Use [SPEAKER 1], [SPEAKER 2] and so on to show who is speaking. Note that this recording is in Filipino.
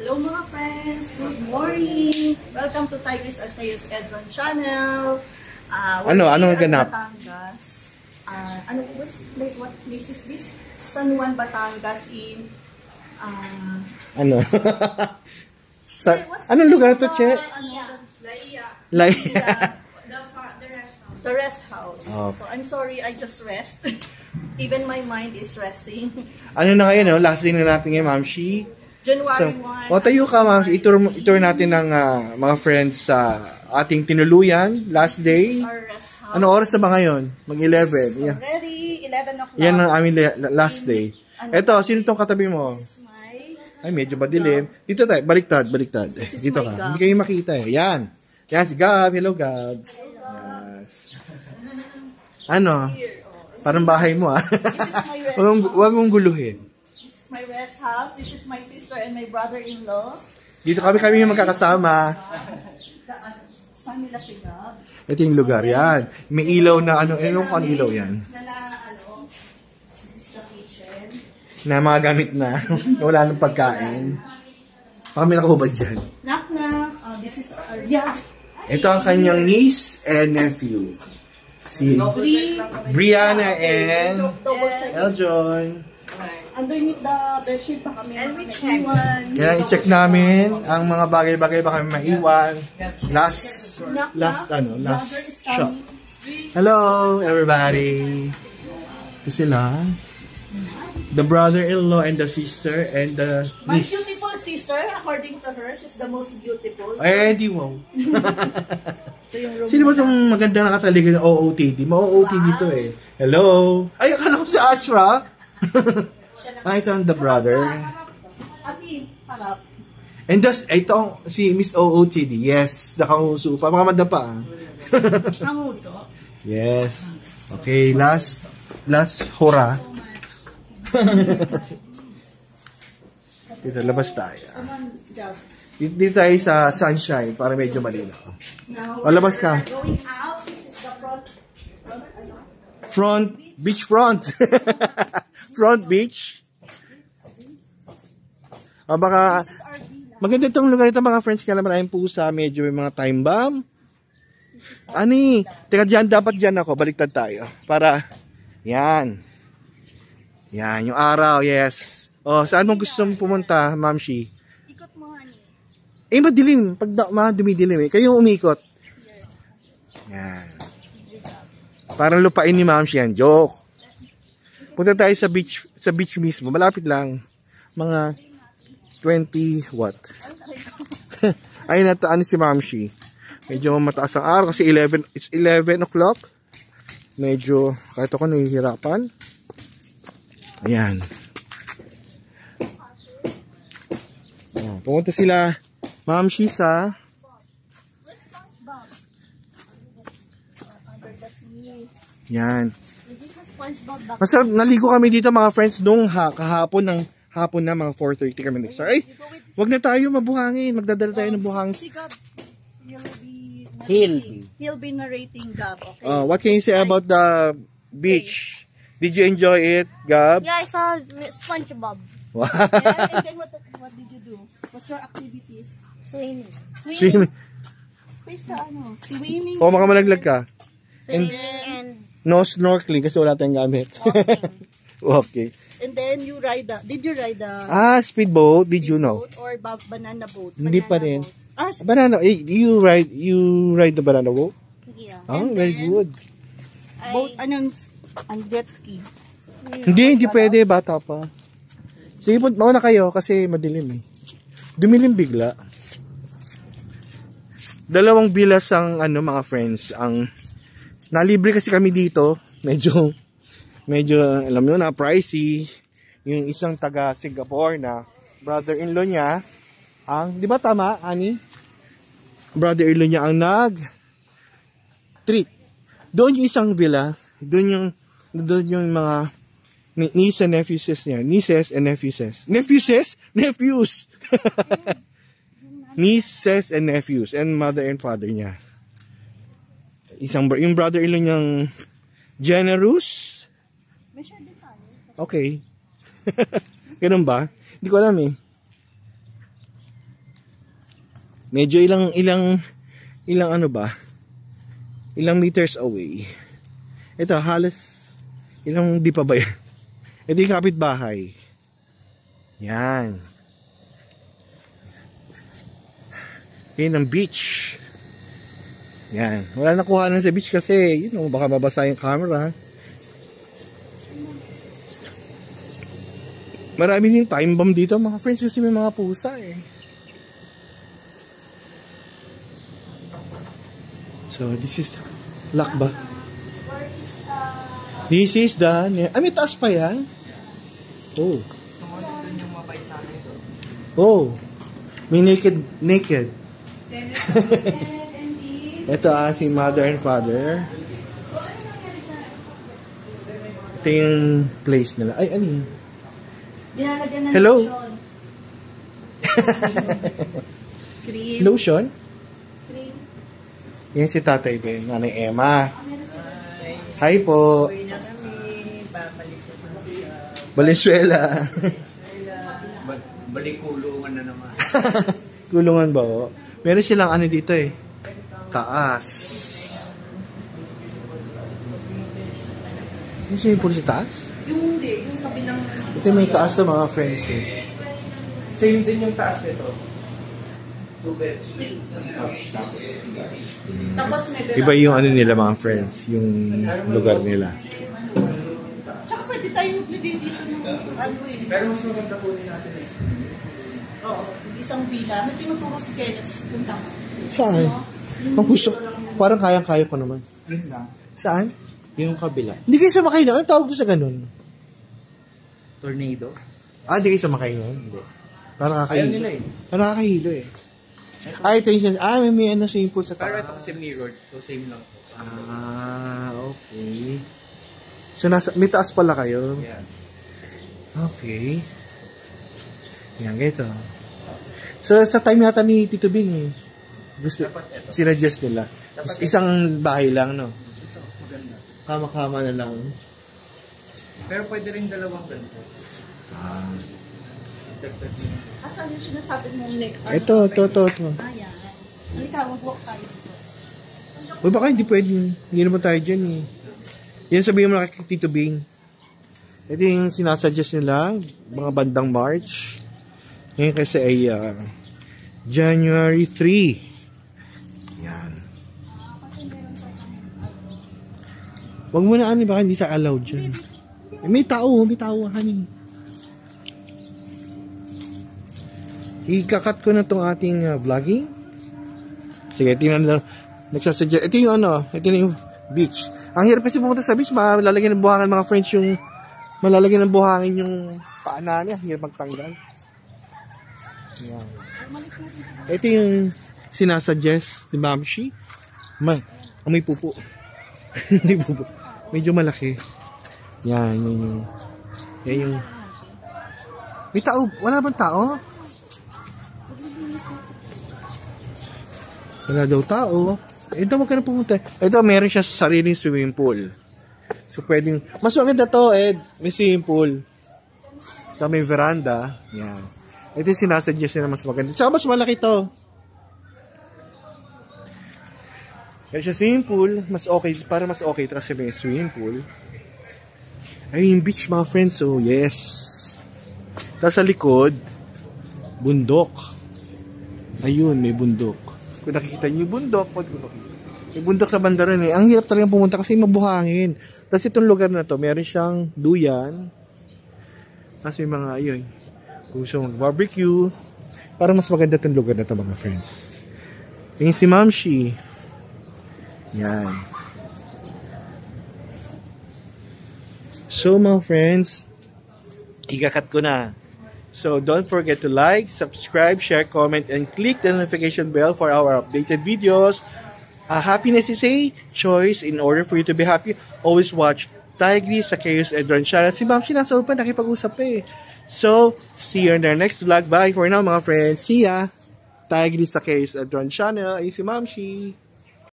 [SPEAKER 1] Hello mga friends! Good morning! Welcome to Tigris Altayos Edron Channel.
[SPEAKER 2] Anong ganap?
[SPEAKER 1] Batangas. What place is this? San Juan, Batangas in...
[SPEAKER 2] Anong lugar to, Che?
[SPEAKER 1] Laia. The rest house.
[SPEAKER 2] Oh.
[SPEAKER 1] So I'm sorry, I just rest. Even my mind is resting.
[SPEAKER 2] Ano na ngayon, last day na natin ngayon, Ma'am Shi.
[SPEAKER 1] January 1.
[SPEAKER 2] Tayo ka, Ma'am Shi. Itour natin ng mga friends sa ating tinuluyan, last day.
[SPEAKER 1] Our rest house.
[SPEAKER 2] Anong oras na ba ngayon? Mag-11. Yeah.
[SPEAKER 1] Already, 11 o'clock.
[SPEAKER 2] Yan ang aming last day. Eto, sino tong katabi mo? Ay, medyo madilim. Dito tayo, baliktad. Dito ka. Hindi kayo makita eh. Yan. Yan, si Gab. Hello, Gab. Yes. Ano? Parang bahay mo, ah. Huwag mong guluhin.
[SPEAKER 1] This is my rest house. This is my sister and my brother-in-law.
[SPEAKER 2] Dito kami yung magkakasama.
[SPEAKER 1] Saan nila si Gab?
[SPEAKER 2] Ito yung lugar, yan. May ilaw na ano ilaw yan?
[SPEAKER 1] This is the kitchen.
[SPEAKER 2] Na mga gamit na. Wala nang pagkain. Baka may nakahubad dyan.
[SPEAKER 1] Knock. This is our,
[SPEAKER 2] Ito ang kanyang niece and nephew. Si Brianna and Eljon.
[SPEAKER 1] Underneath the bedsheet pa kami. Maiwan.
[SPEAKER 2] Kaya i-check namin ang mga bagay-bagay ba kami maiwan. Last shot. Hello, everybody. Ito sila. The brother-in-law and the sister and the
[SPEAKER 1] My
[SPEAKER 2] niece.
[SPEAKER 1] beautiful sister, according to her, she's the most beautiful.
[SPEAKER 2] Ay, di wow.
[SPEAKER 1] Ito yung room.
[SPEAKER 2] Sino ba itong maganda nakataliga ng OOTD? Ma-OOTD to eh. Hello? Ay, akala ko si Ashra. Ito ang the brother.
[SPEAKER 1] Ati, harap.
[SPEAKER 2] And just, ito si Miss OOTD. Yes, nakanguso pa. Mga madapa.
[SPEAKER 1] Nanguso.
[SPEAKER 2] Yes. Okay, last hora. Dito, labas tayo. Dito tayo sa sunshine para medyo malinaw. O, labas ka.
[SPEAKER 1] Going out, this is the
[SPEAKER 2] Beach front. Front beach. Baka, maganda itong lugar ito mga friends. Kaya maraming pusa, medyo may mga time bomb. Ani, teka dyan, dapat dyan ako. Baliktad tayo. Para, yan. Yan, yung araw, yes. Saan mo gusto mong pumunta, Ma'am Shi?
[SPEAKER 1] ikot mo nga ni.
[SPEAKER 2] Madilim. Pag dumidilim eh. Kayo umikot. Yan. Parang lupain ni Ma'am Shi yan. Joke. Punta tayo sa beach mismo. Malapit lang. Mga 20 what? Ayun nataan si Ma'am Shi. Medyo mataas ang araw kasi it's 11 o'clock. Medyo, kahit ako nahihirapan. Ayan. Pumunta sila, Ma'am Shi sa yan. Masarap, naligo kami dito mga friends nung hapon na mga 4:30 kami nag-start. Ay, wag na tayo mabuhangin. Magdadala tayo ng buhangin.
[SPEAKER 1] Si Gab, he'll be narrating Gab, okay?
[SPEAKER 2] What can you say about the beach? Did you enjoy it, Gab?
[SPEAKER 3] Yeah, I saw SpongeBob.
[SPEAKER 2] Wow.
[SPEAKER 1] Yeah, and then what did you do? What's your activities?
[SPEAKER 3] Swimming.
[SPEAKER 2] Swimming.
[SPEAKER 1] Please ka swimming.
[SPEAKER 2] Makamalaglag ka.
[SPEAKER 3] Swimming and
[SPEAKER 2] No snorkeling kasi wala tayong gamit. Okay.
[SPEAKER 1] And then you did you ride the
[SPEAKER 2] Speedboat, did you know?
[SPEAKER 1] boat or banana boat?
[SPEAKER 2] Hindi pa rin.
[SPEAKER 1] Boat.
[SPEAKER 2] Banana, you ride the banana boat?
[SPEAKER 3] yeah.
[SPEAKER 2] Oh, very good.
[SPEAKER 1] Boat, ang jet ski.
[SPEAKER 2] Hindi pwede, bata pa. Sige po, mauna kayo kasi madilim eh. Dumilim bigla. Dalawang bilas ang mga friends, ang nalibre kasi kami dito. Medyo alam nyo na, pricey. Yung isang taga Singapore na brother-in-law niya, di ba tama, Ani? Brother-in-law niya ang nag-treat. Doon yung isang villa, doon yung mga nieces and nephews niya. Nieces and nephews. Nephews! Nieces and nephews. And mother and father niya. Yung brother-in-law niyang generous. Okay. Ganun ba? Hindi ko alam eh. Medyo ilang ano ba? Ilang meters away. Ito, halos ilang di pa ba yan? Ito yung kapitbahay. Yan. Yan ang beach. Yan. Wala nakuha na sa beach kasi, baka mabasa yung camera. Marami din time bomb dito, mga friends, kasi may mga pusa eh. So, this is lock ba? This is the... may taas pa yan? Oh. Oh. May naked. Ito si mother and father. Ito yung place nila. Ay, ano yun? Hello?
[SPEAKER 1] Cream.
[SPEAKER 2] Lotion?
[SPEAKER 1] Cream.
[SPEAKER 2] Yan si Tatay Ben, Nanay Emma. Hi po. Valenzuela.
[SPEAKER 4] Balik kulungan na naman.
[SPEAKER 2] Kulungan ba o? Meron silang ano dito eh. Taas. Yung swimming pool sa taas?
[SPEAKER 1] Yung hindi, yung kabilang...
[SPEAKER 2] Ito may taas to mga friends eh.
[SPEAKER 4] Same din yung taas ito. 2 beds.
[SPEAKER 1] Tapos may
[SPEAKER 2] Iba yung ano nila mga friends, yung lugar nila.
[SPEAKER 1] Tsaka pwede tayo maglagay dito ng ano eh.
[SPEAKER 4] Pero mas maganda po din natin eh.
[SPEAKER 1] Oo, isang villa. May tinuturo si Kenneth. Punta ko.
[SPEAKER 2] Saan? Ang gusto, parang kayang-kaya ko naman.
[SPEAKER 4] Yun lang.
[SPEAKER 2] Saan?
[SPEAKER 4] Yung kabila.
[SPEAKER 2] Hindi kayo sumakay na. Ano tawag doon sa ganun?
[SPEAKER 4] Tornado?
[SPEAKER 2] Hindi kayo sumakay na. Hindi. Parang
[SPEAKER 4] Ayaw
[SPEAKER 2] kakahilo.
[SPEAKER 4] nila eh.
[SPEAKER 2] Parang kakahilo eh. Ito yung sense. May ano swimming pool sa
[SPEAKER 4] Pero
[SPEAKER 2] taas.
[SPEAKER 4] ito kasi mirrored, so same lang po.
[SPEAKER 2] Okay. So, may taas pala kayo?
[SPEAKER 4] Yeah.
[SPEAKER 2] Okay. Yan, ganito. So, sa time yata ni Tito Bing eh. Gusto, sinadjust nila. Isang bahay lang, no?
[SPEAKER 4] Ito, maganda.
[SPEAKER 2] Kama-kama na lang.
[SPEAKER 4] Pero pwede rin dalawang ganito. Dagdag nyo.
[SPEAKER 1] Asan yung sinasabi mong neck?
[SPEAKER 2] Ito.
[SPEAKER 1] Ayan. Halika, mag-walk tayo.
[SPEAKER 2] Uy, baka hindi pwede. Hindi naman tayo dyan eh. Yan sabihin mo na kay Tito Bing. Ito yung sinasuggest nila, mga bandang March. Ngayon kasi ay January 3. Yan. Wag mo na baka hindi sa allowed dyan. May tao, honey. Ikakat ko na tong ating vlogging. Sige, tingnan na. Nagsasuggest. Ito yung ito yung beach. Ang hirap kasi pumunta sa beach, malalagyan ng buhangin mga friends yung malalagyan ng buhangin yung paa namin. Hirap magtanggal. Yan. Ito yung sinasuggest ni Mamshi. May pupo. May pupo. Medyo malaki. Yan yung may tao. Wala bang tao? Wala daw tao. Ito, wag ka na pumunta. Ito, meron siya sa sariling swimming pool. So, pwedeng... Mas maganda to, Ed. May swimming pool. Tsaka may veranda. Yan. Ito yung sinasuggest na mas maganda. Tsaka mas malaki to. Meron siya swimming pool. Mas okay. Para mas okay kasi may swimming pool. Ay, yung beach, mga friends. So, yes. Tapos sa likod, bundok. Ayun, may bundok. Kung nakikita niyo yung bundok, may bundok sa banda rin eh. Ang hirap talagang pumunta kasi mabuhangin. Tapos itong lugar na to, meron siyang duyan. Tapos may mga, ayun, kung gusto mag-barbecue. Parang mas maganda itong lugar na to, mga friends. Yung si Mamshi. Yan. So, mga friends, ikakat ko na. So, don't forget to like, subscribe, share, comment, and click the notification bell for our updated videos. Happiness is a choice. In order for you to be happy, always watch Tigris sa Chaos Edron channel. Si Mamshi nasa open, nakipag-usap eh. So, see you in our next vlog. Bye for now, mga friends. See ya! Tigris sa Chaos Edron channel. Ay si Mamshi.